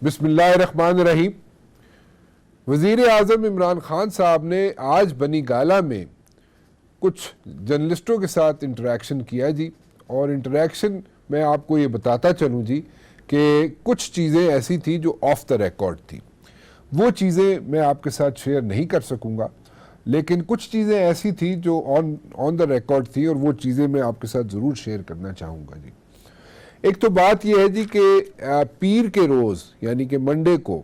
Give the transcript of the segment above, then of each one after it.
بسم اللہ الرحمن الرحیم۔ وزیر اعظم عمران خان صاحب نے آج بنی گالہ میں کچھ جرنلسٹوں کے ساتھ انٹریکشن کیا جی، اور انٹریکشن میں آپ کو یہ بتاتا چلوں جی کہ کچھ چیزیں ایسی تھیں جو آف دا ریکارڈ تھی، وہ چیزیں میں آپ کے ساتھ شیئر نہیں کر سکوں گا، لیکن کچھ چیزیں ایسی تھیں جو آن دا ریکارڈ تھی، اور وہ چیزیں میں آپ کے ساتھ ضرور شیئر کرنا چاہوں گا جی۔ ایک تو بات یہ ہے جی کہ پیر کے روز یعنی کہ منڈے کو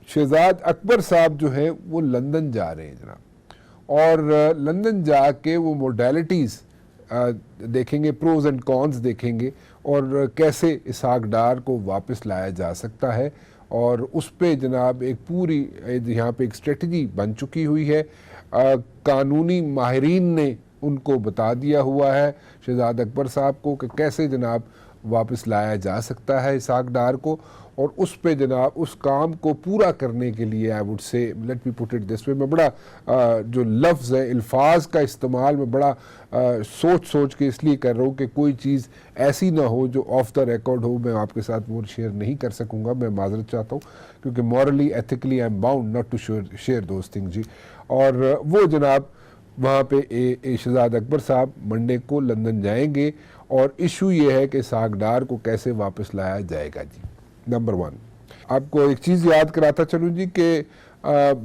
شہزاد اکبر صاحب جو ہے وہ لندن جا رہے ہیں جناب، اور لندن جا کے وہ موڈیلٹیز دیکھیں گے، پروز اینڈ کونز دیکھیں گے، اور کیسے اسحاق ڈار کو واپس لایا جا سکتا ہے، اور اس پہ جناب ایک پوری یہاں پہ ایک اسٹریٹجی بن چکی ہوئی ہے۔ قانونی ماہرین نے ان کو بتا دیا ہوا ہے شہزاد اکبر صاحب کو کہ کیسے جناب واپس لایا جا سکتا ہے اسحاق ڈار کو، اور اس پہ جناب اس کام کو پورا کرنے کے لیے I would say let me put it this way, میں بڑا جو لفظ ہے الفاظ کا استعمال میں بڑا سوچ کے اس لیے کر رہا ہوں کہ کوئی چیز ایسی نہ ہو جو آف دا ریکارڈ ہو، میں آپ کے ساتھ وہ شیئر نہیں کر سکوں گا، میں معذرت چاہتا ہوں، کیونکہ morally ethically I am bound not to share those thing جی۔ اور وہ جناب وہاں پہ شہزاد اکبر صاحب منڈے کو لندن جائیں گے، اور ایشو یہ ہے کہ اسحاق ڈار کو کیسے واپس لایا جائے گا جی۔ نمبر 1 آپ کو ایک چیز یاد کراتا چلوں جی کہ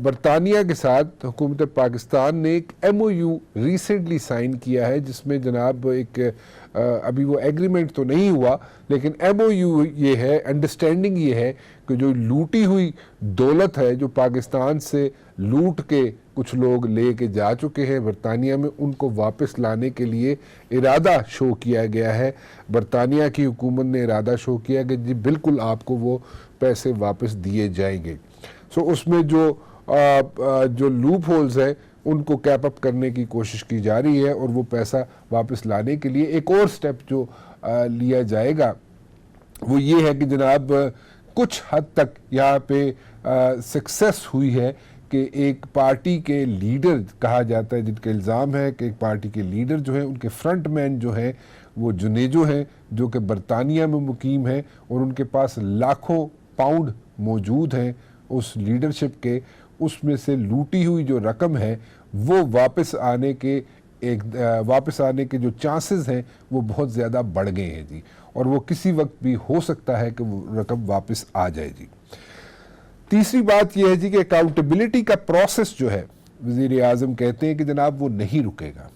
برطانیہ کے ساتھ حکومت پاکستان نے ایک M O U recently sign کیا ہے، جس میں جناب ایک ابھی وہ ایگریمنٹ تو نہیں ہوا، لیکن ایم او یو یہ ہے، انڈرسٹینڈنگ یہ ہے کہ جو لوٹی ہوئی دولت ہے جو پاکستان سے لوٹ کے کچھ لوگ لے کے جا چکے ہیں برطانیہ میں، ان کو واپس لانے کے لیے ارادہ شو کیا گیا ہے۔ برطانیہ کی حکومت نے ارادہ شو کیا کہ جی بالکل آپ کو وہ پیسے واپس دیے جائیں گے۔ سو اس میں جو لوپ ہولز ہیں ان کو کیپ اپ کرنے کی کوشش کی جا رہی ہے، اور وہ پیسہ واپس لانے کے لیے ایک اور سٹیپ جو لیا جائے گا وہ یہ ہے کہ جناب کچھ حد تک یہاں پہ سکسیس ہوئی ہے کہ ایک پارٹی کے لیڈر کہا جاتا ہے، جن کا الزام ہے کہ ایک پارٹی کے لیڈر جو ہیں ان کے فرنٹ مین جو ہیں وہ جنیجو ہیں، جو کہ برطانیہ میں مقیم ہیں، اور ان کے پاس لاکھوں پاؤنڈ موجود ہیں اس لیڈرشپ کے، اس میں سے لوٹی ہوئی جو رقم ہے وہ واپس آنے کے جو چانسز ہیں وہ بہت زیادہ بڑھ گئے ہیں جی، اور وہ کسی وقت بھی ہو سکتا ہے کہ وہ رقم واپس آ جائے جی۔ تیسری بات یہ ہے جی کہ اکاؤنٹیبلٹی کا پروسیس جو ہے، وزیر اعظم کہتے ہیں کہ جناب وہ نہیں رکے گا،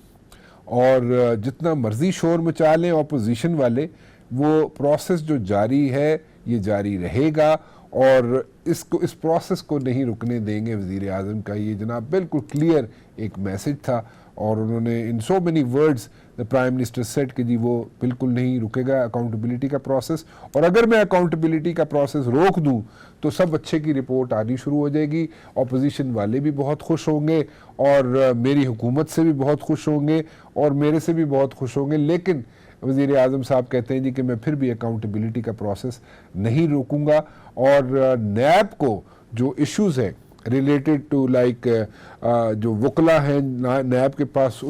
اور جتنا مرضی شور مچا لیں اپوزیشن والے، وہ پروسیس جو جاری ہے یہ جاری رہے گا، اور اس پروسیس کو نہیں رکنے دیں گے۔ وزیر اعظم کا یہ جناب بالکل کلیئر ایک میسج تھا، اور انہوں نے in so many words the prime minister said کہ جی وہ بالکل نہیں رکے گا اکاؤنٹیبلٹی کا پروسیس، اور اگر میں اکاؤنٹیبلٹی کا پروسیس روک دوں تو سب اچھے کی رپورٹ آنی شروع ہو جائے گی، اپوزیشن والے بھی بہت خوش ہوں گے، اور میری حکومت سے بھی بہت خوش ہوں گے، اور میرے سے بھی بہت خوش ہوں گے، لیکن وزیر اعظم صاحب کہتے ہیں جی کہ میں پھر بھی اکاؤنٹیبلٹی کا پروسیس نہیں روکوں گا، اور نیب کو جو ایشوز ہیں ریلیٹڈ ٹو لائک جو وکلا ہیں نیب کے پاس،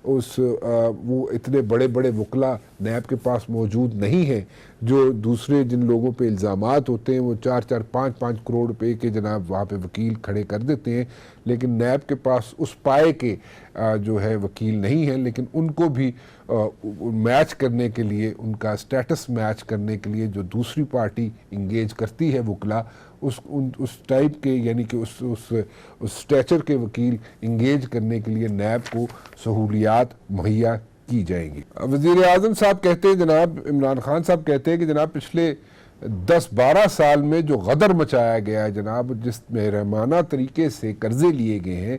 وہ اتنے بڑے بڑے وکلا نیب کے پاس موجود نہیں ہیں، جو دوسرے جن لوگوں پہ الزامات ہوتے ہیں وہ 4-4 5-5 کروڑ روپے کے جناب وہاں پہ وکیل کھڑے کر دیتے ہیں، لیکن نیب کے پاس اس پائے کے جو ہے وکیل نہیں ہیں، لیکن ان کو بھی میچ کرنے کے لیے، ان کا سٹیٹس میچ کرنے کے لیے جو دوسری پارٹی انگیج کرتی ہے وکلا، اس ٹائپ کے یعنی کہ اس سٹیچر کے وکیل انگیج کرنے کے لیے نیب کو سہولیات مہیا کی جائیں گی۔ وزیر اعظم صاحب کہتے ہیں، جناب عمران خان صاحب کہتے ہیں کہ جناب پچھلے 10-12 سال میں جو غدر مچایا گیا ہے جناب، جس محرمانہ طریقے سے قرضے لیے گئے ہیں،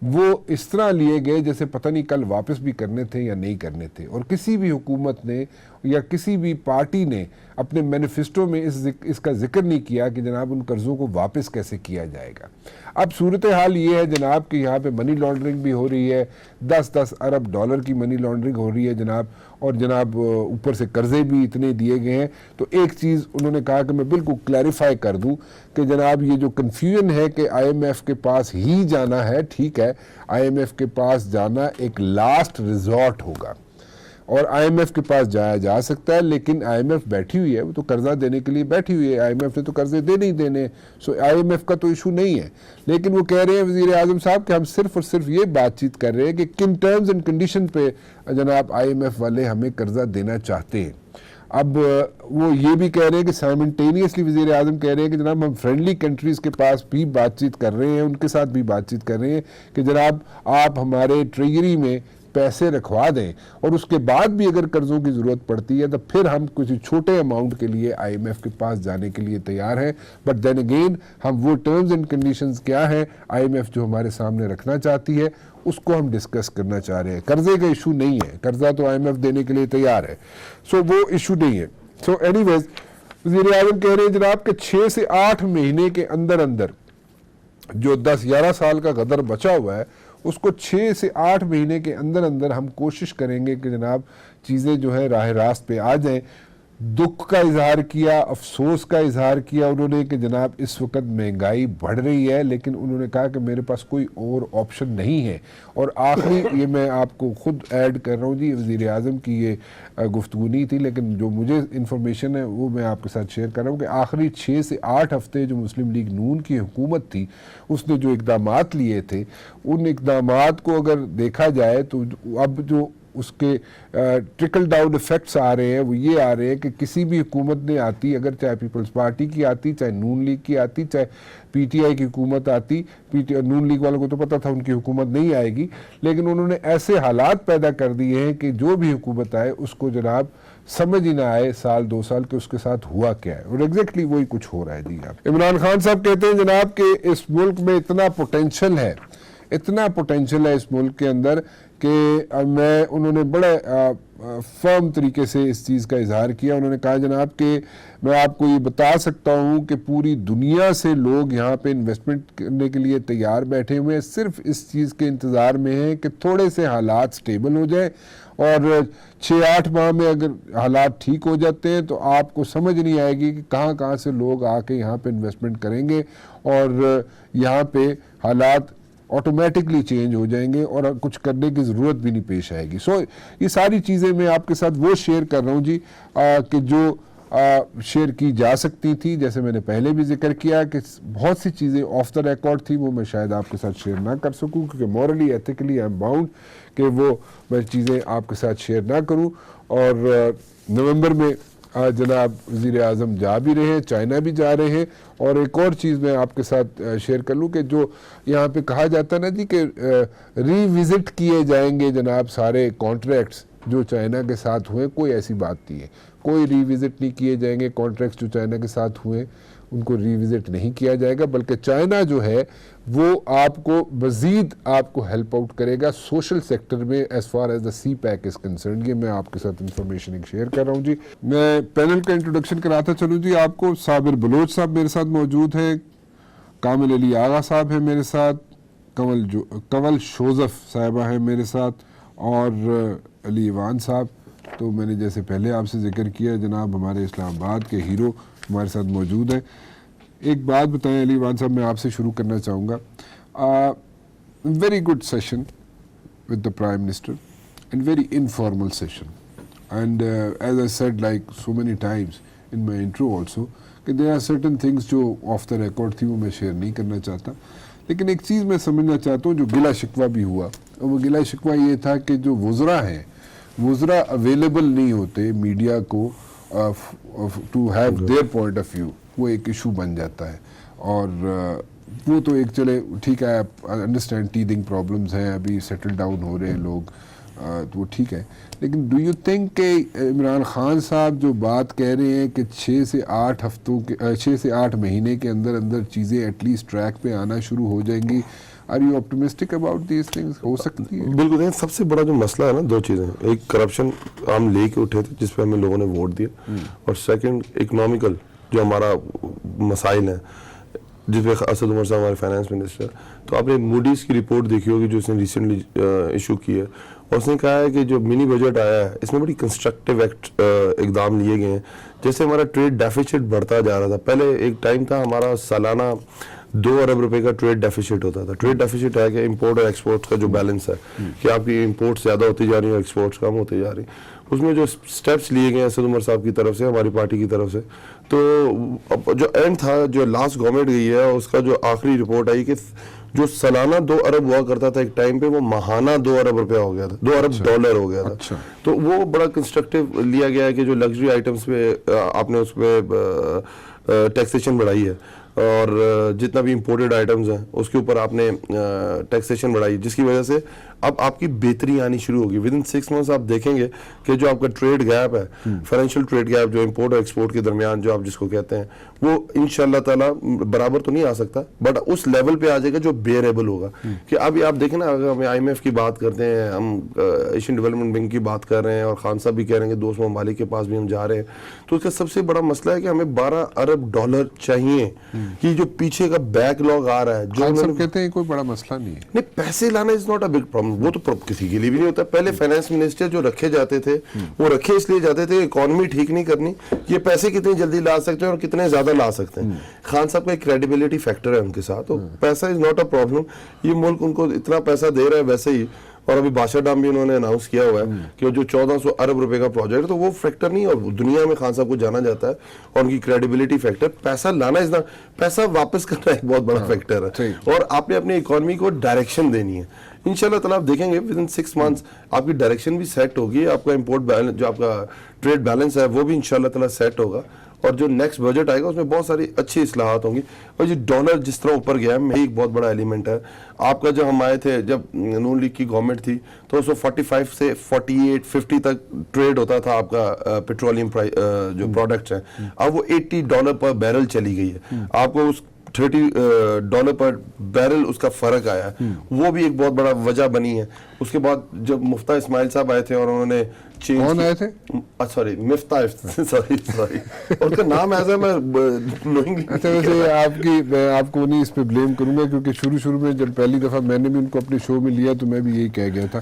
وہ اس طرح لیے گئے جیسے پتہ نہیں کل واپس بھی کرنے تھے یا نہیں کرنے تھے، اور کسی بھی حکومت نے یا کسی بھی پارٹی نے اپنے مینیفیسٹو میں اس کا ذکر نہیں کیا کہ جناب ان قرضوں کو واپس کیسے کیا جائے گا۔ اب صورتحال یہ ہے جناب کہ یہاں پہ منی لانڈرنگ بھی ہو رہی ہے، 10-10 ارب ڈالر کی منی لانڈرنگ ہو رہی ہے جناب، اور جناب اوپر سے قرضے بھی اتنے دیے گئے ہیں۔ تو ایک چیز انہوں نے کہا کہ میں بالکل کلیریفائی کر دوں کہ جناب یہ جو کنفیوژن ہے کہ آئی ایم ایف کے پاس ہی جانا ہے، ٹھیک ہے، آئی ایم ایف کے پاس جانا ایک لاسٹ ریزورٹ ہوگا، اور آئی ایم ایف کے پاس جایا جا سکتا ہے, لیکن آئی ایم ایف بیٹھی ہوئی ہے, وہ تو قرضہ دینے کے لیے بیٹھی ہوئی ہے, آئی ایم ایف نے تو قرضے دے نہیں دینے, سو آئی ایم ایف کا تو ایشو نہیں ہے. لیکن وہ کہہ رہے ہیں وزیر اعظم صاحب کہ ہم صرف اور صرف یہ بات چیت کر رہے ہیں کہ کن ٹرمز اینڈ کنڈیشن پہ جناب آئی ایم ایف والے ہمیں قرضہ دینا چاہتے ہیں. اب وہ یہ بھی کہہ رہے ہیں کہ سائمنٹینیسلی وزیر اعظم کہہ رہے ہیں کہ جناب ہم فرینڈلی کنٹریز کے پاس بھی بات چیت کر رہے ہیں, ان کے ساتھ بھی بات چیت کر رہے ہیں کہ جناب آپ ہمارے ٹریجری میں پیسے رکھوا دیں, اور اس کے بعد بھی اگر قرضوں کی ضرورت پڑتی ہے تو پھر ہم کچھ چھوٹے اماؤنٹ کے لیے آئی ایم ایف کے پاس جانے کے لیے تیار ہیں. بٹ دین اگین ہم وہ ٹرمز اینڈ کنڈیشنز کیا ہیں آئی ایم ایف جو ہمارے سامنے رکھنا چاہتی ہے اس کو ہم ڈسکس کرنا چاہ رہے ہیں. قرضے کا ایشو نہیں ہے, قرضہ تو آئی ایم ایف دینے کے لیے تیار ہے, سو وہ ایشو نہیں ہے. سو اینی ویز وزیر اعظم کہہ رہے ہیں جناب کہ 6 سے 8 مہینے کے اندر اندر جو 10-11 سال کا غدر بچا ہوا ہے اس کو 6 سے 8 مہینے کے اندر اندر ہم کوشش کریں گے کہ جناب چیزیں جو ہے راہ راست پہ آ جائیں. دکھ کا اظہار کیا, افسوس کا اظہار کیا انہوں نے کہ جناب اس وقت مہنگائی بڑھ رہی ہے, لیکن انہوں نے کہا کہ میرے پاس کوئی اور آپشن نہیں ہے. اور آخری یہ میں آپ کو خود ایڈ کر رہا ہوں جی, وزیر اعظم کی یہ گفتگو نہیں تھی لیکن جو مجھے انفارمیشن ہے وہ میں آپ کے ساتھ شیئر کر رہا ہوں کہ آخری 6 سے 8 ہفتے جو مسلم لیگ نون کی حکومت تھی اس نے جو اقدامات لیے تھے ان اقدامات کو اگر دیکھا جائے تو اب جو اس کے ٹرکل ڈاؤن ایفیکٹس آ رہے ہیں وہ یہ آ رہے ہیں کہ کسی بھی حکومت نے آتی, اگر چاہے پیپلز پارٹی کی آتی, چاہے نون لیگ کی آتی, چاہے پی ٹی آئی کی حکومت آتی, نون لیگ والوں کو تو پتہ تھا ان کی حکومت نہیں آئے گی, لیکن انہوں نے ایسے حالات پیدا کر دیے ہیں کہ جو بھی حکومت آئے اس کو جناب سمجھ ہی نہ آئے سال 2 سال کے اس کے ساتھ ہوا کیا ہے, اور ایگزیکٹلی وہی کچھ ہو رہا ہے. جی آپ عمران خان صاحب کہتے ہیں جناب کہ اس ملک میں اتنا پوٹینشل ہے, اتنا پوٹینشل ہے اس ملک کے اندر کہ انہوں نے بڑے فرم طریقے سے اس چیز کا اظہار کیا. انہوں نے کہا جناب کہ میں آپ کو یہ بتا سکتا ہوں کہ پوری دنیا سے لوگ یہاں پہ انویسٹمنٹ کرنے کے لیے تیار بیٹھے ہوئے ہیں, صرف اس چیز کے انتظار میں ہیں کہ تھوڑے سے حالات سٹیبل ہو جائیں, اور 6-8 ماہ میں اگر حالات ٹھیک ہو جاتے ہیں تو آپ کو سمجھ نہیں آئے گی کہ کہاں کہاں سے لوگ آ کے یہاں پہ انویسٹمنٹ کریں گے, اور یہاں پہ حالات آٹومیٹکلی چینج ہو جائیں گے اور کچھ کرنے کی ضرورت بھی نہیں پیش آئے گی. سو یہ ساری چیزیں میں آپ کے ساتھ وہ شیئر کر رہا ہوں جی کہ جو شیئر کی جا سکتی تھی. جیسے میں نے پہلے بھی ذکر کیا کہ بہت سی چیزیں آف دا ریکارڈ تھی, وہ میں شاید آپ کے ساتھ شیئر نہ کر سکوں کیونکہ morally ethically I am bound کہ وہ میں چیزیں آپ کے ساتھ شیئر نہ کروں. اور نومبر میں جناب وزیر اعظم جا بھی رہے ہیں, چائنا بھی جا رہے ہیں. اور ایک اور چیز میں آپ کے ساتھ شیئر کر لوں کہ جو یہاں پہ کہا جاتا ہے نا جی کہ ری وزٹ کیے جائیں گے جناب سارے کانٹریکٹس جو چائنا کے ساتھ ہوئے, کوئی ایسی بات نہیں ہے, کوئی ری وزٹ نہیں کیے جائیں گے. کانٹریکٹس جو چائنا کے ساتھ ہوئے ان کو ری وزٹ نہیں کیا جائے گا, بلکہ چائنا جو ہے وہ آپ کو مزید آپ کو ہیلپ آؤٹ کرے گا سوشل سیکٹر میں as far as the CPEC is concerned. یہ میں آپ کے ساتھ انفارمیشن ایک شیئر کر رہا ہوں جی. میں پینل کا انٹروڈکشن کراتا چلوں جی آپ کو. صابر بلوچ صاحب میرے ساتھ موجود ہیں, کامل علی آغا صاحب ہیں میرے ساتھ, کنول شوزف صاحبہ ہیں میرے ساتھ, اور علی ایوان صاحب. تو میں نے جیسے پہلے آپ سے ذکر کیا جناب ہمارے اسلام آباد کے ہیرو ہمارے ساتھ موجود ہیں. ایک بات بتائیں علی ایوان صاحب, میں آپ سے شروع کرنا چاہوں گا. Very good session with the prime minister and very informal session, and as I said like so many times in my intro also کہ دیر آر سرٹن تھنگس جو آف دا ریکارڈ تھی وہ میں شیئر نہیں کرنا چاہتا. لیکن ایک چیز میں سمجھنا چاہتا ہوں جو گلہ شکوہ بھی ہوا, اور وہ گلہ شکوہ یہ تھا کہ جو وزراء ہیں وزراء اویلیبل نہیں ہوتے میڈیا کو to have their point of view, وہ ایک ایشو بن جاتا ہے. اور وہ تو ایک چلے ٹھیک ہے, انڈرسٹینڈ ٹیدنگ پرابلمز ہیں, ابھی سیٹل ڈاؤن ہو رہے ہیں لوگ, تو وہ ٹھیک ہے. لیکن ڈو یو تھنک کہ عمران خان صاحب جو بات کہہ رہے ہیں کہ 6 سے 8 مہینے کے اندر اندر چیزیں ایٹ لیسٹ ٹریک پہ آنا شروع ہو جائیں گی, are you optimistic about these things? ہو سکتی ہے. بالکل. سب سے بڑا جو مسئلہ ہے نا, 2 چیزیں, ایک کرپشن ہم لے کے اٹھے تھے جس پہ ہمیں لوگوں نے ووٹ دیا, اور سیکنڈ اکنامیکل جو ہمارا مسائل ہیں جس پہ اسد عمر صاحب ہمارے فائنانس منسٹر. تو آپ نے موڈیز کی رپورٹ دیکھی ہوگی جو اس نے ریسنٹلی ایشو کی ہے, اور اس نے کہا ہے کہ جو منی بجٹ آیا ہے اس میں بڑی کنسٹرکٹیو اقدام لیے گئے ہیں. جیسے ہمارا ٹریڈ ڈیفیسٹ بڑھتا جا رہا تھا, پہلے ایک ٹائم تھا ہمارا سالانہ 2 ارب روپے کا ٹریڈ ڈیفیسٹ ہوتا تھا. ٹریڈ ڈیفیسٹ ہے کہ امپورٹ اور ایکسپورٹ کا جو بیلنس ہے کہ آپ کی امپورٹ زیادہ ہوتی جا رہی ہے اور ایکسپورٹس کم ہوتی جا رہی. اس میں جو سٹیپس لیے گئے اسد عمر صاحب کی طرف سے, ہماری پارٹی کی طرف سے, تو جو اینڈ تھا, جو لاسٹ گورنمنٹ گئی ہے اس کا جو آخری رپورٹ آئی کہ جو سالانہ 2 ارب ہوا کرتا تھا ایک ٹائم پہ, وہ ماہانہ 2 ارب روپیہ ہو گیا تھا, 2 ارب ڈالر ہو گیا تھا. تو وہ بڑا کنسٹرکٹیو لیا گیا ہے کہ جو لگژری آئٹمس پہ آپ نے اس پہ ٹیکسیشن بڑھائی ہے, اور جتنا بھی امپورٹڈ آئٹمز ہیں اس کے اوپر آپ نے ٹیکسیشن بڑھائی, جس کی وجہ سے اب آپ کی بہتری آنی شروع ہوگی. ود ان 6 months آپ دیکھیں گے کہ جو آپ کا ٹریڈ گیپ ہے, فائنینشیل ٹریڈ گیپ, جو امپورٹ اور ایکسپورٹ کے درمیان جو آپ جس کو کہتے ہیں, وہ انشاءاللہ تعالیٰ برابر تو نہیں آ سکتا, بٹ اس لیول پہ آ جائے گا جو بیئریبل ہوگا. کہ ابھی آپ دیکھیں نا, اگر ہم IMF کی بات کرتے ہیں, ہم ایشین ڈیولپمنٹ بینک کی بات کر رہے ہیں, اور خان صاحب بھی کہہ رہے ہیں کہ دوست ممالک کے پاس بھی ہم جا رہے ہیں, تو اس کا سب سے بڑا مسئلہ ہے کہ ہمیں 12 ارب ڈالر چاہیے. کہ جو پیچھے کا بیک لاگ آ رہا ہے, جو سب کہتے ہیں کوئی بڑا مسئلہ نہیں ہے. نہیں, پیسے لانا is not a big problem, وہ تو کسی کے لیے بھی نہیں ہوتا. پہلے فائنانس منسٹر جو رکھے جاتے تھے وہ رکھے اس لیے جاتے تھے اکانومی ٹھیک نہیں کرنی, یہ پیسے کتنی جلدی لا سکتے ہیں اور کتنے زیادہ لا سکتے ہیں. خان صاحب کا ایک کریڈیبلٹی فیکٹر ہے ان کے ساتھ, تو پیسہ از ناٹ اے پرابلم. یہ ملک ان کو اتنا پیسہ دے رہا ہے ویسے ہی, اور ابھی بادشاہ ڈام بھی انہوں نے اناؤنس کیا ہوا ہے کہ جو 1400 ارب روپے کا پروجیکٹ, تو وہ فیکٹر نہیں, اور دنیا میں خان صاحب کو جانا جاتا ہے, اور ان کی کریڈیبلٹی فیکٹر. پیسہ لانا از ناٹ, پیسہ واپس کرنا ایک بہت بڑا فیکٹر ہے, اور آپ نے اپنی اکانومی کو ڈائریکشن دینی ہے. انشاءاللہ تعالیٰ آپ دیکھیں گے ود ان 6 months آپ کی ڈائریکشن بھی سیٹ ہوگی, آپ کا امپورٹ بیلنس, جو آپ کا ٹریڈ بیلنس ہے وہ بھی انشاءاللہ تعالیٰ سیٹ ہوگا, اور جو نیکسٹ بجٹ آئے گا اس میں بہت ساری اچھی اصلاحات ہوں گی. اور یہ ڈالر جس طرح اوپر گیا ہے, ایک بہت بڑا ایلیمنٹ ہے. آپ کا جب ہم آئے تھے, جب نون لیگ کی گورنمنٹ تھی, تو اس وقت 45 سے 48 50 تک ٹریڈ ہوتا تھا آپ کا پیٹرولیم جو پروڈکٹس ہیں. اب وہ $80 پر بیرل چلی گئی ہے. آپ کو اس $30 پر بیرل اس کا فرق آیا ہے, وہ بھی ایک بہت بڑا وجہ بنی ہے. اس کے بعد جب مفتاح اسماعیل صاحب آئے تھے اور انہوں نے کون آئے تھے, سوری مفتاح, سوری ان کا نام ایسا میں اچھا ویسے آپ کو نہیں اس پہ بلیم کروں گا, کیونکہ شروع میں جب پہلی دفعہ میں نے بھی ان کو اپنے شو میں لیا تو میں بھی یہی کہہ گیا تھا.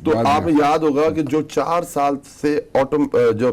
تو آپ یاد ہوگا کہ جو 4 سال سے جو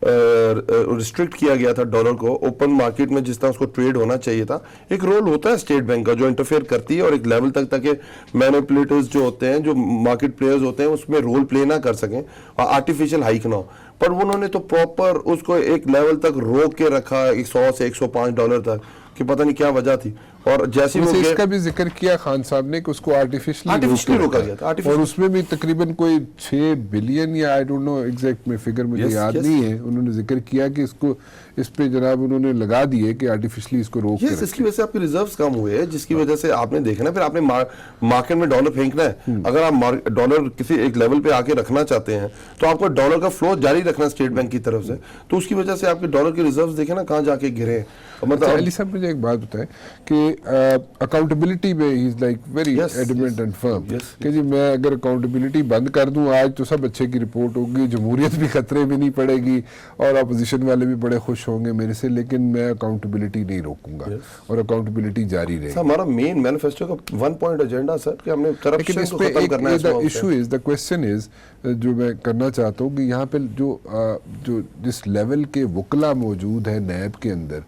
ریسٹرکٹ کیا گیا تھا ڈالر کو اوپن مارکیٹ میں, جس طرح اس کو ٹریڈ ہونا چاہیے تھا, ایک رول ہوتا ہے اسٹیٹ بینک کا جو انٹرفیئر کرتی ہے, اور ایک لیول تک تاکہ مینیپولیٹرز جو ہوتے ہیں, جو مارکیٹ پلیئرز ہوتے ہیں, اس میں رول پلے نہ کر سکیں اور آرٹیفیشل ہائیک نہ ہو. پر انہوں نے تو پراپر اس کو ایک لیول تک روک کے رکھا, 100 سے $105 تک, کہ پتہ نہیں کیا وجہ تھی. اور جیسے اس کا بھی ذکر کیا خان صاحب نے کہ اس کو آرٹیفیشلی روکا گیا تھا, اور اس میں بھی تقریباً کوئی 6 بلین یا آئی ڈونٹ نو ایگزیکٹ میں فگر مجھے یاد نہیں ہے, انہوں نے ذکر کیا کہ اس پہ جناب انہوں نے لگا دیے کہ آرٹیفیشلی اس کو روک کے اس کی وجہ سے آپ کے ریزروز کم ہوئے, جس کی وجہ سے آپ نے دیکھنا, پھر آپ نے مارکیٹ میں ڈالر پھینکنا ہے. اگر آپ ڈالر کسی ایک لیول پہ آ کے رکھنا چاہتے ہیں تو آپ کو ڈالر کا فلو جاری رکھنا اسٹیٹ بینک کی طرف سے, تو اس کی وجہ سے آپ کے ڈالر کے ریزروز دیکھیں نا کہاں جا کے گرے. مطلب علی صاحب مجھے ایک بات بتائیں کہ اکاؤنٹیبلٹی میں he is like very adamant and firm کہ جی میں اگر اکاؤنٹیبلٹی بند کر دوں آج تو سب اچھے کی رپورٹ ہوگی, جمہوریت بھی خطرے میں نہیں پڑے گی, اور اپوزیشن والے بھی بڑے خوش ہوں گے میرے سے, لیکن میں اکاؤنٹیبلٹی نہیں روکوں گا اور اکاؤنٹیبلٹی جاری رہے گی. ہمارا مین مینیفیسٹو کا 1 پوائنٹ ایجنڈا سر کہ ہم نے کرپشن کو ختم کرنا ہے. ایشو از دا کوسچن از جو میں کرنا چاہتا ہوں کہ یہاں پہ جو جس لیول کے وکلا موجود ہیں نیب کے اندر,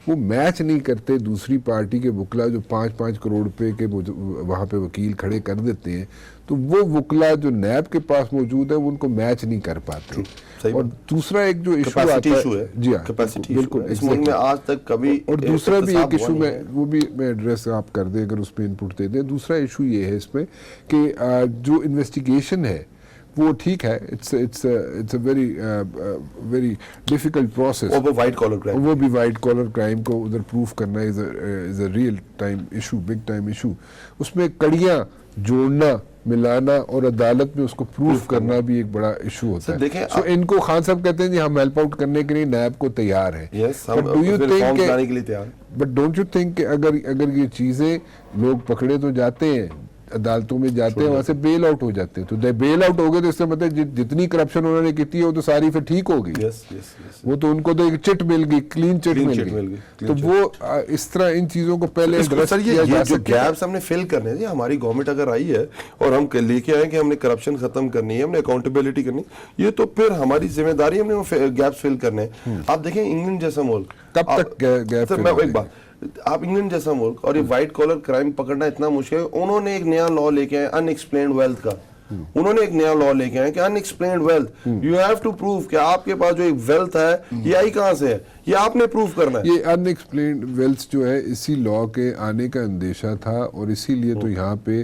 وہ میچ نہیں کرتے دوسری پارٹی کے وکلا جو 5-5 کروڑ روپے کے وہاں پہ وکیل کھڑے کر دیتے ہیں, تو وہ وکلا جو نیب کے پاس موجود ہے وہ ان کو میچ نہیں کر پاتے. اور دوسرا ایک جو ایشو آتا ہے, جی ہاں بالکل اس ملک میں آج تک کبھی, اور دوسرا بھی ایک ایشو میں وہ بھی میں ایڈریس آپ کر دیں اگر اس پہ انپٹ دے دیں. دوسرا ایشو یہ ہے اس میں کہ جو انویسٹیگیشن ہے وہ ٹھیک ہے, it's a very difficult process, وہ بھی وائٹ کالر کرائم کو ادھر پروف کرنا is a real time issue, big time issue. اس میں کڑیاں جوڑنا, ملانا اور عدالت میں اس کو پروف کرنا بھی ایک بڑا ایشو ہوتا ہے. سو ان کو خان صاحب کہتے ہیں جی ہم ہیلپ آؤٹ کرنے کے لیے نیب کو تیار ہیں, بٹ ڈونٹ یو تھنک کہ اگر یہ چیزیں لوگ پکڑے تو جاتے ہیں, عدالتوں میں جاتے ہیں, وہاں سے بیل آؤٹ ہو جاتے ہیں, تو بیل آؤٹ ہو گئے تو اس سے مطلب جتنی کرپشن انہوں نے کی تھی وہ تو ساری پھر ٹھیک ہو گئی. وہ تو ان کو تو ایک چٹ مل گئی, کلین چٹ مل گئی. تو وہ اس طرح ان چیزوں کو پہلے جو گیپس ہم نے فل کرنے ہیں, ہماری گورنمنٹ اگر آئی ہے اور ہم لے کے آئے کہ ہم نے کرپشن ختم کرنی ہے, ہم نے اکاؤنٹیبلٹی کرنی, یہ تو پھر ہماری ذمہ داری, ہم نے گیپس فل کرنے ہیں. آپ دیکھیں انگلینڈ جیسا ملک, کب تک گیپ, ایک بات, آپ انگلینڈ جیسا ملک اور یہ وائٹ کالر کرائم پکڑنا اتنا مشکل ہے, انہوں نے ایک نیا لا لے کے آئے ان ایکسپلینڈ ویلتھ کا, انہوں نے ایک نیا لا لے کے آئے کہ unexplained wealth, you have to prove کہ آپ کے پاس جو ایک ویلتھ ہے یہ آئی کہاں سے ہے، یہ آپ نے پروف کرنا ہے. یہ ان ایکسپلینڈ ویلتھ جو ہے اسی لا کے آنے کا اندیشہ تھا، اور اسی لیے تو یہاں پہ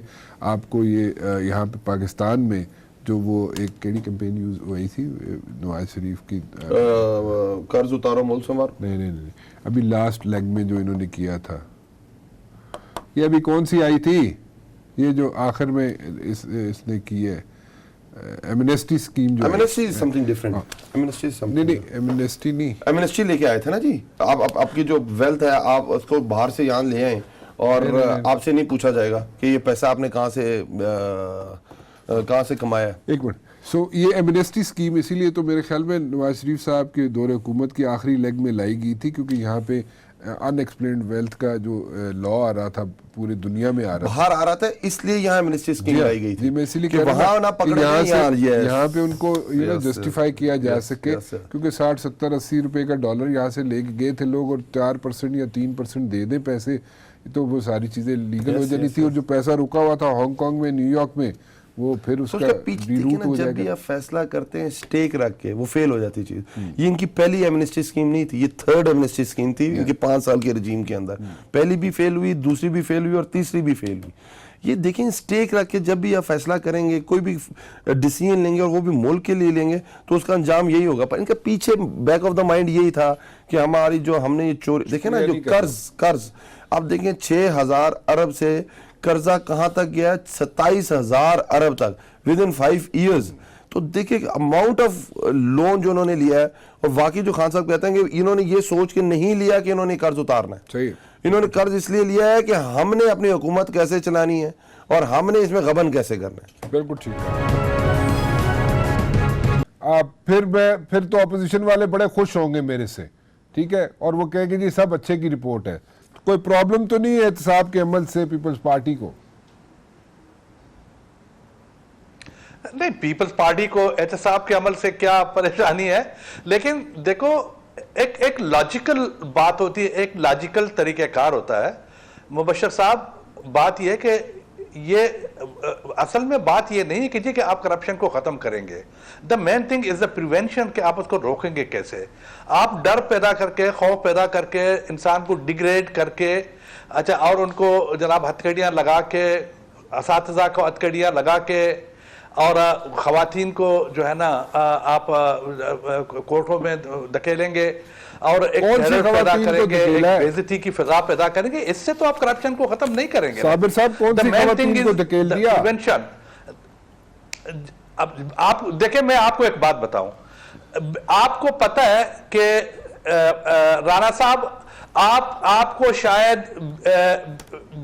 آپ کو یہ یہاں پہ پاکستان میں جو وہ ایک کیڑی کیمپین یوز ہوئی تھی نواز شریف کی، قرض اتارو ملک سنوار. نہیں ابھی لاسٹ لیگ میں جو انہوں نے کیا تھا، یہ ابھی کون سی آئی تھی، یہ جو آخر میں اس نے کی ہے ایمنیسٹی اسکیم جو Amnesty is something different. Amnesty is something نہیں ایمنیسٹی نہیں، ایمنیسٹی لے کے آئے تھے نا جی. آپ کی جو ویلتھ ہے آپ اس کو باہر سے یہاں لے آئیں اور آپ سے نہیں پوچھا جائے گا کہ یہ پیسہ آپ نے کہاں سے کمایا ہے. ایک منٹ. سو یہ ایمنیسٹی اسکیم اسی لیے تو میرے خیال میں نواز شریف صاحب کے دور حکومت کی آخری لیگ میں لائی گئی تھی، کیونکہ یہاں پہ ان ایکسپلینڈ ویلتھ کا جو لا آ رہا تھا پوری دنیا میں آ رہا باہر آ رہا تھا، اس لیے یہاں ایمنیسٹی اسکیم لائی گئی جی. تھی میں اسی لیے کہ کہہ رہا وہاں نہ ہوں پکڑے یہاں پہ ان کو جسٹیفائی کیا جا سکے، کیونکہ 60 70 80 روپے کا ڈالر یہاں سے لے کے گئے تھے لوگ، اور 4% یا 3% دے دیں پیسے تو وہ ساری چیزیں لیگل ہو جانی تھی. اور جو پیسہ رکا ہوا تھا ہانگ کانگ میں، نیو یارک میں، وہ پھر اس کا ری روٹ ہو جب جائے بھی گا. آپ فیصلہ کرتے ہیں سٹیک رکھ کے، وہ فیل ہو جاتی چیز. یہ ان کی پہلی ایمنیسٹی اسکیم نہیں تھی، یہ تھرڈ ایمنیسٹی اسکیم تھی ان کے 5 سال کے رجیم کے اندر. پہلی بھی فیل ہوئی، دوسری بھی فیل ہوئی، اور تیسری بھی فیل ہوئی. یہ دیکھیں سٹیک رکھ کے جب بھی آپ فیصلہ کریں گے، کوئی بھی ڈیسیژن لیں گے اور وہ بھی ملک کے لیے لیں گے، تو اس کا انجام یہی ہوگا. پر ان کا پیچھے بیک آف دا مائنڈ یہی تھا کہ ہماری جو ہم نے یہ چوری، دیکھیں نا جو قرض آپ دیکھیں 6000 ارب سے قرضہ کہاں تک گیا، 27,000 ارب تک ود ان 5 ایئرز. تو دیکھیں اماؤنٹ آف لون جو انہوں نے لیا ہے، اور واقعی جو خان صاحب کہتے ہیں کہ انہوں نے یہ سوچ کے نہیں لیا کہ انہوں نے قرض اتارنا ہے. صحیح. انہوں نے قرض اس لیے لیا ہے کہ ہم نے اپنی حکومت کیسے چلانی ہے اور ہم نے اس میں غبن کیسے کرنا ہے. بالکل ٹھیک ہے. پھر تو اپوزیشن والے بڑے خوش ہوں گے میرے سے، ٹھیک ہے، اور وہ کہیں گے جی سب اچھے کی رپورٹ ہے. کوئی پرابلم تو نہیں ہے احتساب کے عمل سے پیپلز پارٹی کو؟ نہیں، پیپلز پارٹی کو احتساب کے عمل سے کیا پریشانی ہے، لیکن دیکھو ایک لاجیکل بات ہوتی ہے، ایک لاجیکل طریقہ کار ہوتا ہے. مبشر صاحب، بات یہ ہے کہ یہ اصل میں بات یہ نہیں کہ کہ آپ کرپشن کو ختم کریں گے. دا main thing is the prevention, کہ آپ اس کو روکیں گے کیسے. آپ ڈر پیدا کر کے، خوف پیدا کر کے، انسان کو ڈیگریڈ کر کے، اچھا، اور ان کو جناب ہتھکڑیاں لگا کے، اساتذہ کو ہتھکڑیاں لگا کے، اور خواتین کو جو ہے نا آپ کورٹوں میں دھکیلیں گے اور ایک ٹیرر پیدا کریں گے، ایک بے عزتی کی فضا پیدا کریں گے. اس سے تو آپ کرپشن کو ختم نہیں کریں گے. صابر صاحب کون سی خواتین کو دھکیل دیا؟ اب آپ دیکھیں، میں آپ کو ایک بات بتاؤں. آپ کو پتہ ہے کہ رانا صاحب، آپ کو شاید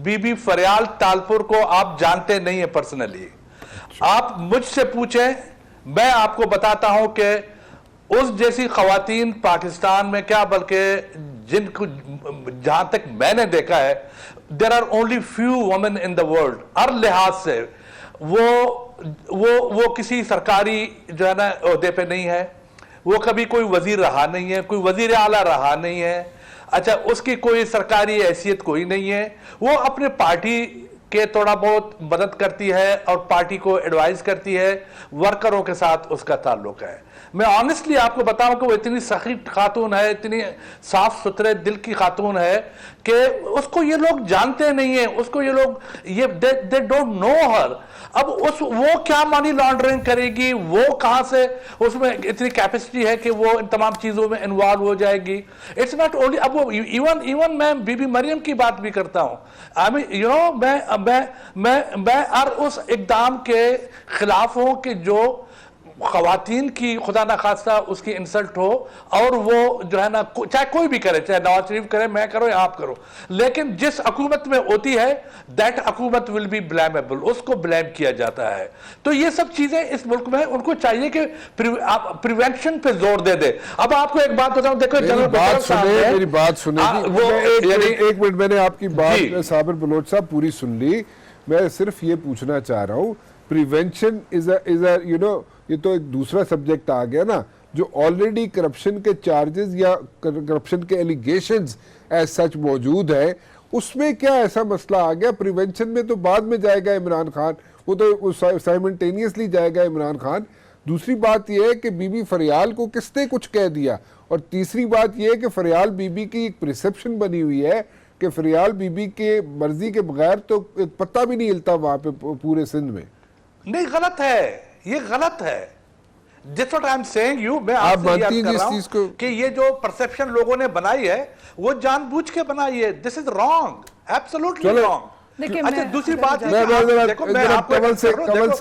بی بی فریال تالپور کو آپ جانتے نہیں ہیں پرسنلی. آپ مجھ سے پوچھیں، میں آپ کو بتاتا ہوں کہ اس جیسی خواتین پاکستان میں کیا، بلکہ جن کو جہاں تک میں نے دیکھا ہے، there are only few women in the world. ہر لحاظ سے وہ کسی سرکاری جو ہے نا عہدے پہ نہیں ہے، وہ کبھی کوئی وزیر رہا نہیں ہے، کوئی وزیر اعلیٰ رہا نہیں ہے، اچھا، اس کی کوئی سرکاری حیثیت کوئی نہیں ہے. وہ اپنے پارٹی کہ تھوڑا بہت مدد کرتی ہے اور پارٹی کو ایڈوائز کرتی ہے، ورکروں کے ساتھ اس کا تعلق ہے. میں آنیسٹلی آپ کو بتاؤں کہ وہ اتنی سخی خاتون ہے، اتنی صاف ستھرے دل کی خاتون ہے کہ اس کو یہ لوگ جانتے نہیں ہیں، اس کو یہ لوگ they don't know her. اب وہ کیا منی لانڈرنگ کرے گی، وہ کہاں سے اس میں اتنی کیپیسٹی ہے کہ وہ ان تمام چیزوں میں انوالو ہو جائے گی. اٹس ناٹ اونلی، اب وہ ایون میں بی بی مریم کی بات بھی کرتا ہوں. میں ہر اس اقدام کے خلاف ہوں کہ جو خواتین کی خدا نخواستہ اس کی انسلٹ ہو، اور وہ جو ہے نا چاہے کوئی بھی کرے، چاہے نواز شریف کرے، میں کرو یا آپ کرو، لیکن جس حکومت میں ہوتی ہے دیٹ حکومت ول بی بلیمیبل، اس کو بلیم کیا جاتا ہے. تو یہ سب چیزیں اس ملک میں ان کو چاہیے کہ پریونشن پہ زور دے دے. اب آپ کو ایک بات بتاؤں، دیکھو میری بات سنیں، ایک منٹ، میں نے آپ کی بات صابر بلوچ صاحب پوری سن لی. میں صرف یہ پوچھنا چاہ رہا ہوں، پریونشن از یہ تو ایک دوسرا سبجیکٹ آ گیا نا، جو آلریڈی کرپشن کے چارجز یا کرپشن کے ایلیگیشنز ایز سچ موجود ہے، اس میں کیا ایسا مسئلہ آ گیا؟ پریونشن میں تو بعد میں جائے گا عمران خان، وہ تو سائمنٹینیسلی جائے گا عمران خان. دوسری بات یہ ہے کہ بی بی فریال کو کس نے کچھ کہہ دیا, اور تیسری بات یہ ہے کہ فریال بی بی کی ایک پرسپشن بنی ہوئی ہے کہ فریال بی بی کے مرضی کے بغیر تو ایک پتہ بھی نہیں ہلتا وہاں پہ پورے سندھ میں. نہیں, غلط ہے, یہ غلط ہے. That's what I'm saying you, میں آپ سے یاد کر رہا ہوں کہ یہ جو پرسپشن لوگوں نے بنائی ہے وہ جان بوجھ کے بنائی ہے. This is wrong, absolutely wrong. اچھا دوسری بات ہے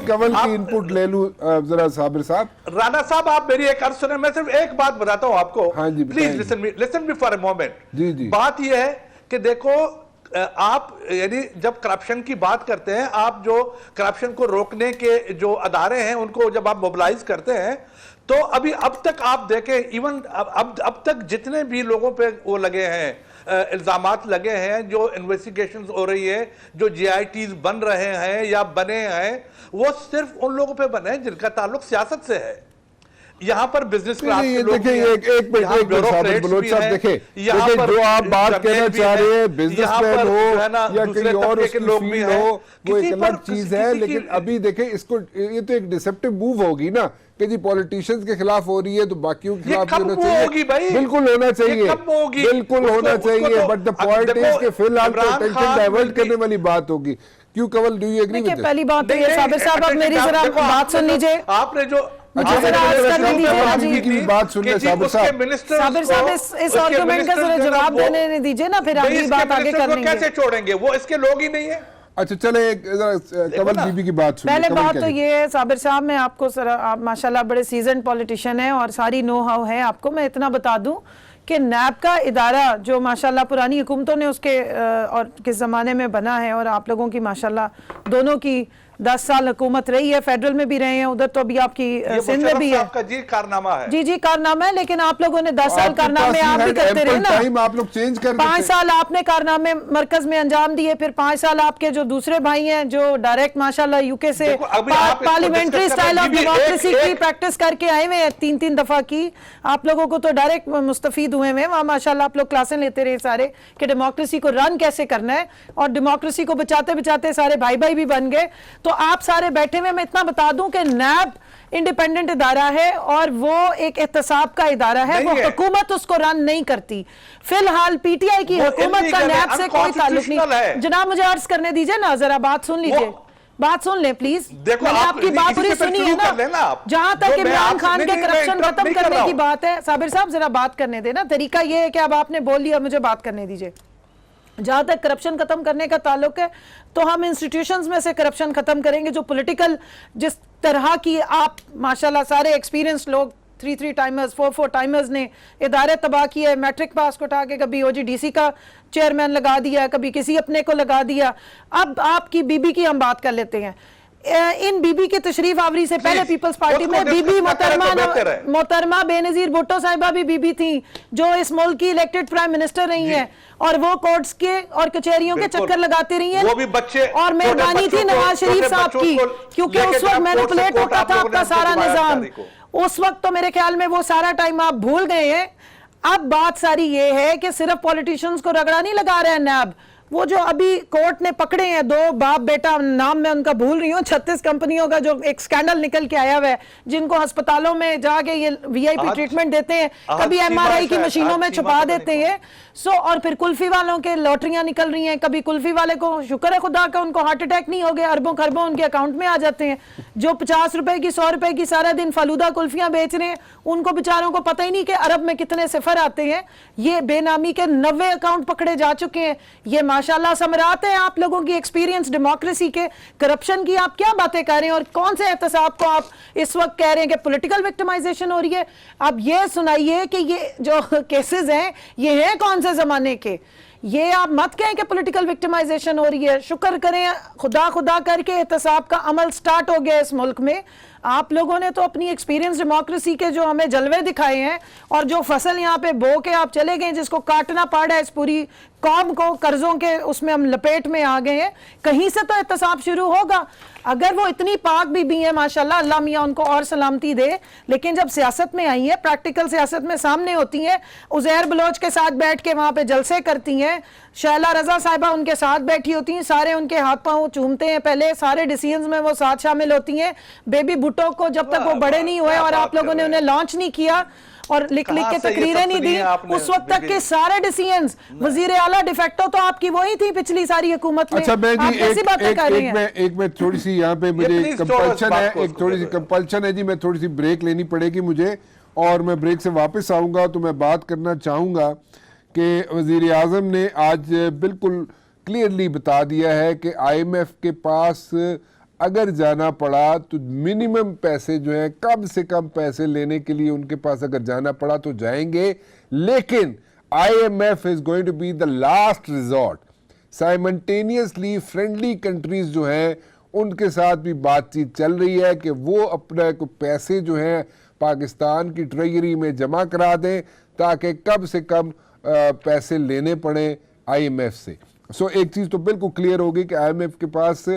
کمل کی انپٹ لے لوں ذرا صابر صاحب. رانا صاحب آپ میری ایک عرض سنیں, میں صرف ایک بات بتاتا ہوں آپ کو, please listen me for a moment. بات یہ ہے کہ دیکھو آپ یعنی جب کرپشن کی بات کرتے ہیں, آپ جو کرپشن کو روکنے کے جو ادارے ہیں ان کو جب آپ موبلائز کرتے ہیں تو اب تک آپ دیکھیں ایون اب تک جتنے بھی لوگوں پہ وہ لگے ہیں الزامات لگے ہیں, جو انویسٹیگیشنز ہو رہی ہے, جو جی آئی ٹیز بن رہے ہیں یا بنے ہیں, وہ صرف ان لوگوں پہ بنے ہیں جن کا تعلق سیاست سے ہے. یہاں پر بزنس کلاس کے لوگ بھی ہیں, یہاں بیوروکریٹس بھی ہیں, یہاں پر جو آپ بات کہنا چاہ رہے ہیں بزنس مین ہو یا کہیں اور اس کی فیلڈ ہو وہ ایک الگ چیز ہے. لیکن ابھی دیکھیں اس کو, یہ تو ایک ڈسپٹیو موو ہوگی نا کہ جی پولیٹیشنز کے خلاف ہو رہی ہے تو باقیوں کے خلاف بھی ہونا چاہیے. بالکل ہونا چاہیے, بالکل ہونا چاہیے, بٹ دا پوائنٹ از کہ فی الحال تو اٹینشن ڈائیورٹ کرنے والی بات ہوگی. کیوں کول, do you agree with this? پہلی بات تو یہ صابر صاحب اب میری ذرا بات سن لیجئے. آپ نے جو صابر صاحب اس آرگومنٹ کا ذرا جواب دینے دیجئے نا, پھر اگلی بات آگے کر لیں گے. کیسے چھوڑیں گے, وہ اس کے لوگ ہی نہیں ہیں. اچھا چلیں کمل بی بی کی بات سنیں. پہلے بات تو یہ ہے صابر صاحب, میں آپ کو آپ ماشاءاللہ بڑے سیزنڈ پولیٹیشین ہیں اور ساری نو ہاؤ ہے آپ کو. میں اتنا بتا دوں کہ نیب کا ادارہ جو ماشاءاللہ پرانی حکومتوں نے اس کے اور کس زمانے میں بنا ہے, اور آپ لوگوں کی ماشاءاللہ دونوں کی 10 سال حکومت رہی ہے, فیڈرل میں بھی رہے ہیں, ادھر تو ابھی آپ کی سندھ میں بھی ہے. جی کارنامہ ہے, جی کارنامہ ہے, لیکن آپ لوگوں نے 10 سال کارنامے آپ بھی کرتے رہے نا. 5 سال آپ نے کارنامے مرکز میں انجام دیے, پھر 5 سال آپ کے جو دوسرے بھائی ہیں جو ڈائریکٹ ماشاءاللہ یو کے سے پارلیمنٹری سٹائل آف ڈیموکریسی کی پریکٹس کر کے آئے ہوئے ہیں 3 دفعہ کی. آپ لوگوں کو تو ڈائریکٹ مستفید ہوئے ہیں وہاں ماشاءاللہ, آپ لوگ کلاسیں لیتے رہے سارے کہ ڈیموکریسی کو رن کیسے کرنا ہے, اور ڈیموکریسی کو بچاتے سارے بھائی بھی بن گئے. تو آپ سارے بیٹھے ہوئے, میں اتنا بتا دوں کہ نیب انڈیپینڈنٹ ادارہ ہے اور وہ ایک احتساب کا ادارہ ہے, وہ حکومت اس کو رن نہیں کرتی. فی الحال پی ٹی آئی کی حکومت کا نیب سے کوئی تعلق نہیں. جناب مجھے عرض کرنے دیجئے نا, ذرا بات سن لیجئے, بات سن لیں پلیز. میں نے آپ کی بات پوری سنی ہے نا. جہاں تک عمران خان کے کرپشن ختم کرنے کی بات ہے, صابر صاحب ذرا بات کرنے دیں نا. طریقہ یہ ہے کہ اب آپ نے بول لیا, مجھے بات کرنے دیجئے. جہاں تک کرپشن ختم کرنے کا تعلق ہے تو ہم انسٹیٹیوشنز میں سے کرپشن ختم کریں گے. جو پولیٹیکل جس طرح کی آپ ماشاءاللہ سارے ایکسپیرینس لوگ 3 ٹائمرز 4 ٹائمرز نے ادارے تباہ کیا ہے, میٹرک پاس کو اٹھا کے کبھی او جی ڈی سی کا چیئرمین لگا دیا, کبھی کسی اپنے کو لگا دیا. اب آپ کی بی بی کی ہم بات کر لیتے ہیں. ان بی بی کے تشریف آوری سے پہلے پیپلز پارٹی میں بی بی محترمہ بے نظیر بھٹو صاحبہ بھی بی بی تھیں, جو اس ملک کی الیکٹڈ پرائم منسٹر رہی ہیں, اور وہ کورٹس کے اور کچہریوں کے چکر لگاتے رہی ہیں. اور مہربانی تھی نواز شریف صاحب کی, کیونکہ اس وقت مینپولیٹ ہوتا تھا آپ کا سارا نظام. اس وقت تو میرے خیال میں وہ سارا ٹائم آپ بھول گئے ہیں. اب بات ساری یہ ہے کہ صرف پولیٹیشنز کو رگڑا نہیں لگا رہے ہیں نیب. وہ جو ابھی کورٹ نے پکڑے ہیں 2 باپ بیٹا, نام میں ان کا بھول رہی ہوں, 36 کمپنیوں کا جو ایک سکینڈل نکل کے آیا ہوا ہے, جن کو ہسپتالوں میں جا کے یہ وی آئی پی ٹریٹمنٹ دیتے ہیں, کبھی ایم آر آئی کی مشینوں میں چھپا دیتے ہیں. اور پھر کلفی والوں کے لوٹریاں نکل رہی ہیں. کبھی کلفی والے کو شکر ہے خدا کا ان کو ہارٹ اٹیک نہیں ہو گیا, اربوں خربوں ان کے اکاؤنٹ میں آ جاتے ہیں. جو 50 روپے کی 100 روپے کی سارا دن فلودہ کلفیاں بیچ رہے ہیں, ان کو بیچاروں کو پتہ ہی نہیں کہ عرب میں کتنے صفر آتے ہیں. یہ بے نامی کے 90 اکاؤنٹ پکڑے جا چکے ہیں. یہ ماشاءاللہ ثمرات ہیں آپ لوگوں کی ایکسپیرینس ڈیموکریسی کے. کرپشن کی آپ کیا باتیں کر رہے ہیں, اور کون سے احتساب کو آپ اس وقت کہہ رہے ہیں کہ پولیٹیکل وکٹمائزیشن ہو رہی ہے. اب یہ سنائیے کہ یہ جو کیسز ہیں یہ ہیں کون سے زمانے کے. یہ آپ مت کہیں کہ پولیٹیکل وکٹمائزیشن ہو رہی ہے. شکر کریں خدا کر کے احتساب کا عمل سٹارٹ ہو گیا اس ملک میں. آپ لوگوں نے تو اپنی ایکسپیرینس ڈیموکریسی کے جو ہمیں جلوے دکھائے ہیں, اور جو فصل یہاں پہ بو کے آپ چلے گئے, جس کو کاٹنا پڑا ہے اس پوری قوم کو, قرضوں کے اس میں ہم لپیٹ میں آ گئے ہیں. کہیں سے تو احتساب شروع ہوگا. اگر وہ اتنی پاک بھی ہیں ماشاءاللہ، اللہ میاں ان کو اور سلامتی دے، لیکن جب سیاست میں آئی ہیں، پریکٹیکل سیاست میں سامنے ہوتی ہیں، عزیر بلوچ کے ساتھ بیٹھ کے وہاں پہ جلسے کرتی ہیں، شائلہ رضا صاحبہ ان کے ساتھ بیٹھی ہوتی ہیں، سارے ان کے ہاتھ پاؤں چومتے ہیں، پہلے سارے ڈیسیژنز میں وہ ساتھ شامل ہوتی ہیں، بیبی بھٹو کو جب تک وہ بڑے نہیں ہوئے اور آپ لوگوں نے انہیں لانچ نہیں کیا اور لکھ کے تقریریں نہیں دی، اس وقت تک کے سارے ڈیسیژنز وزیر اعلیٰ ڈیفیکٹو تو آپ کی وہی تھی پچھلی ساری حکومت میں. اچھا میں آپ جی کیسی باتیں کر رہی ہیں؟ ایک میں تھوڑی سی یہاں پہ مجھے کمپلشن ہے جی، میں تھوڑی سی بریک لینی پڑے گی مجھے، اور میں بریک سے واپس آؤں گا تو میں بات کرنا چاہوں گا کہ وزیر اعظم نے آج بالکل کلیئرلی بتا دیا ہے کہ آئی ایم ایف کے پاس اگر جانا پڑا تو منیمم پیسے جو ہیں، کم سے کم پیسے لینے کے لیے ان کے پاس اگر جانا پڑا تو جائیں گے، لیکن I M F is going to be the last resort. Simultaneously friendly countries جو ہیں ان کے ساتھ بھی بات چیت چل رہی ہے کہ وہ اپنے پیسے جو ہیں پاکستان کی ٹریجری میں جمع کرا دیں تاکہ کم سے کم پیسے لینے پڑیں آئی ایم ایف سے. سو ایک چیز تو بالکل کلیئر ہوگی کہ آئی ایم ایف کے پاس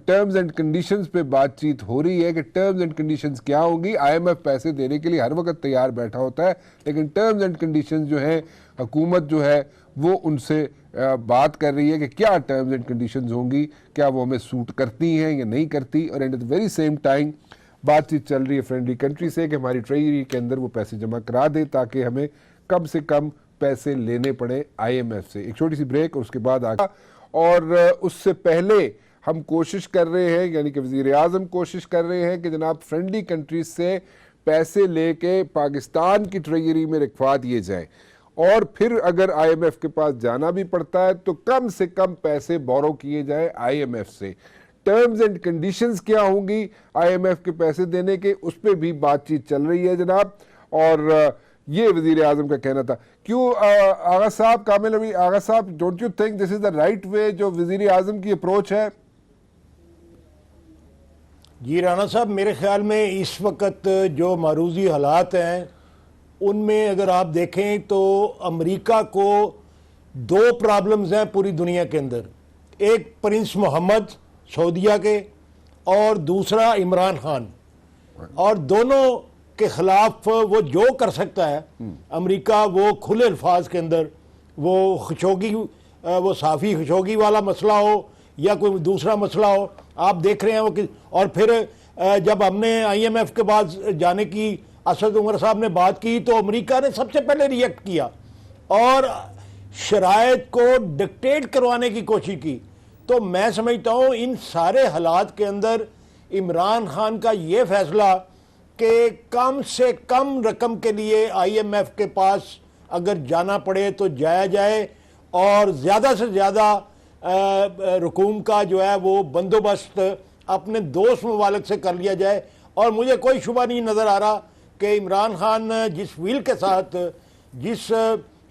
ٹرمز اینڈ کنڈیشنز پہ بات چیت ہو رہی ہے کہ ٹرمز اینڈ کنڈیشنز کیا ہوں گی. آئی ایم ایف پیسے دینے کے لیے ہر وقت تیار بیٹھا ہوتا ہے، لیکن ٹرمز اینڈ کنڈیشنز جو ہیں حکومت جو ہے وہ ان سے بات کر رہی ہے کہ کیا ٹرمز اینڈ کنڈیشنز ہوں گی، کیا وہ ہمیں سوٹ کرتی ہیں یا نہیں کرتی. اور at the very same time بات چیت چل رہی ہے فرینڈلی کنٹری سے کہ ہماری ٹریجری کے اندر وہ پیسے جمع کرا دے تاکہ ہمیں کم سے کم پیسے لینے پڑے آئی ایم ایف سے. ایک چھوٹی سی بریک اور اس کے بعد آگے، اور اس سے پہلے ہم کوشش کر رہے ہیں، یعنی کہ وزیر اعظم کوشش کر رہے ہیں کہ جناب فرینڈلی کنٹریز سے پیسے لے کے پاکستان کی ٹریجری میں رکھوا دیے جائیں، اور پھر اگر آئی ایم ایف کے پاس جانا بھی پڑتا ہے تو کم سے کم پیسے بورو کیے جائیں آئی ایم ایف سے. ٹرمز اینڈ کنڈیشنز کیا ہوں گی آئی ایم ایف کے پیسے دینے کے، اس پہ بھی بات چیت چل رہی ہے جناب. اور یہ وزیر اعظم کا کہنا تھا. کیوں آغا صاحب، کامل ابھی آغا صاحب، don't you think this is the right way جو وزیر اعظم کی اپروچ ہے؟ جی رانا صاحب، میرے خیال میں اس وقت جو معروضی حالات ہیں ان میں اگر آپ دیکھیں تو امریکہ کو دو پرابلمز ہیں پوری دنیا کے اندر. ایک پرنس محمد سعودیہ کے اور دوسرا عمران خان، اور دونوں کے خلاف وہ جو کر سکتا ہے امریکہ، وہ کھلے الفاظ کے اندر، وہ خشوگی، وہ صافی خشوگی والا مسئلہ ہو یا کوئی دوسرا مسئلہ ہو، آپ دیکھ رہے ہیں وہ. اور پھر جب ہم نے آئی ایم ایف کے بعد جانے کی اسد عمر صاحب نے بات کی تو امریکہ نے سب سے پہلے ریئیکٹ کیا اور شرائط کو ڈکٹیٹ کروانے کی کوشش کی. تو میں سمجھتا ہوں ان سارے حالات کے اندر عمران خان کا یہ فیصلہ کہ کم سے کم رقم کے لیے آئی ایم ایف کے پاس اگر جانا پڑے تو جایا جائے، اور زیادہ سے زیادہ رقوم کا جو ہے وہ بندوبست اپنے دوست ممالک سے کر لیا جائے. اور مجھے کوئی شبہ نہیں نظر آ رہا کہ عمران خان جس ویل کے ساتھ، جس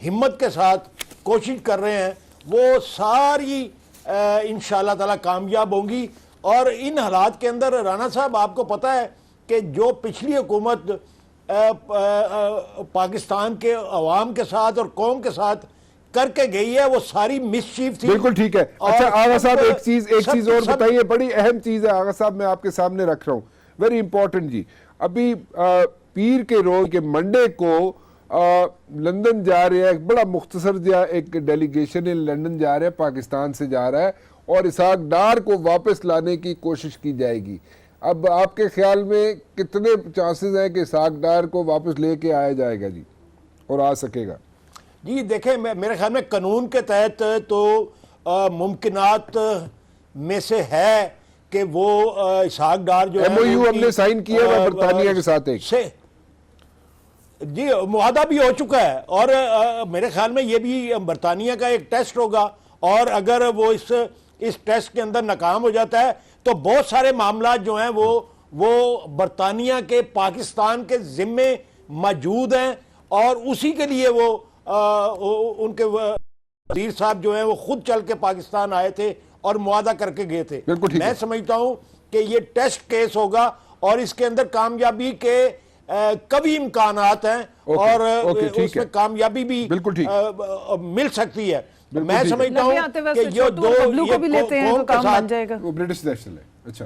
ہمت کے ساتھ کوشش کر رہے ہیں وہ ساری انشاءاللہ تعالی کامیاب ہوں گی. اور ان حالات کے اندر رانا صاحب آپ کو پتہ ہے کہ جو پچھلی حکومت پاکستان کے عوام کے ساتھ اور قوم کے ساتھ کر کے گئی ہے وہ ساری مسچیف تھی. بالکل ٹھیک ہے. اچھا آغا صاحب ایک چیز اور بتائیے، بڑی اہم چیز ہے آغا صاحب، میں آپ کے سامنے رکھ رہا ہوں، ویری امپورٹنٹ جی. ابھی پیر کے روز کے منڈے کو لندن جا رہے ہیں، بڑا مختصر جا ایک ڈیلیگیشن لندن جا رہے ہیں، پاکستان سے جا رہا ہے، اور اسحاق ڈار کو واپس لانے کی کوشش کی جائے گی. اب آپ کے خیال میں کتنے چانسز ہیں کہ اسحاق ڈار کو واپس لے کے آیا جائے گا جی، اور آ سکے گا؟ جی دیکھیں، میرے خیال میں قانون کے تحت تو ممکنات میں سے ہے کہ وہ اسحاق ڈار جو ایم او یو ہم نے سائن کیا ہے برطانیہ کے ساتھ ایک جی معاہدہ بھی ہو چکا ہے، اور میرے خیال میں یہ بھی برطانیہ کا ایک ٹیسٹ ہوگا، اور اگر وہ اس ٹیسٹ کے اندر ناکام ہو جاتا ہے تو بہت سارے معاملات جو ہیں وہ برطانیہ کے پاکستان کے ذمے موجود ہیں، اور اسی کے لیے وہ ان کے وزیر صاحب جو ہیں وہ خود چل کے پاکستان آئے تھے اور معاہدہ کر کے گئے تھے. میں سمجھتا ہوں کہ یہ ٹیسٹ کیس ہوگا اور اس کے اندر کامیابی کے کبھی امکانات ہیں، اور اس میں کامیابی بھی مل سکتی ہے. میں سمجھتا ہوں کہ یہ دو کو بھی لیتے ہیں تو کام بن جائے گا. وہ برٹش نیشنل ہے. اچھا